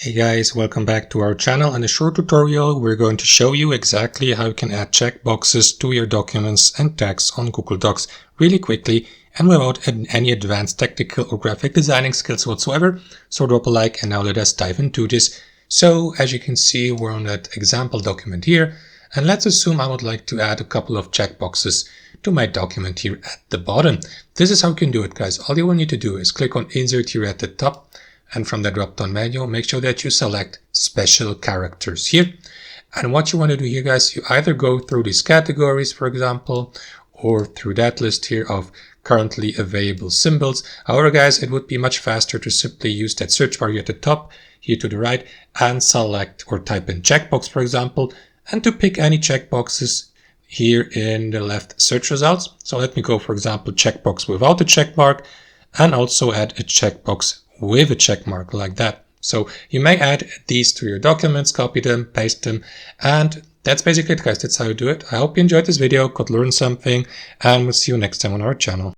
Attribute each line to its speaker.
Speaker 1: Hey guys, welcome back to our channel. In a short tutorial, we're going to show you exactly how you can add checkboxes to your documents and tags on Google Docs really quickly and without any advanced technical or graphic designing skills whatsoever. So drop a like and now let us dive into this. So as you can see, we're on that example document here, and let's assume I would like to add a couple of checkboxes to my document here at the bottom. This is how you can do it, guys. All you will need to do is click on Insert here at the top. And from the drop-down menu, make sure that you select Special Characters here. And what you want to do here, guys, you either go through these categories, for example, or through that list here of currently available symbols. However, guys, it would be much faster to simply use that search bar here at the top, here to the right, and select or type in checkbox, for example, and to pick any checkboxes here in the left search results. So let me go, for example, checkbox without a check mark, and also add a checkbox with a check mark like that. So you may add these to your documents, copy them, paste them, and that's basically it, guys. That's how you do it. I hope you enjoyed this video, could learn something, and we'll see you next time on our channel.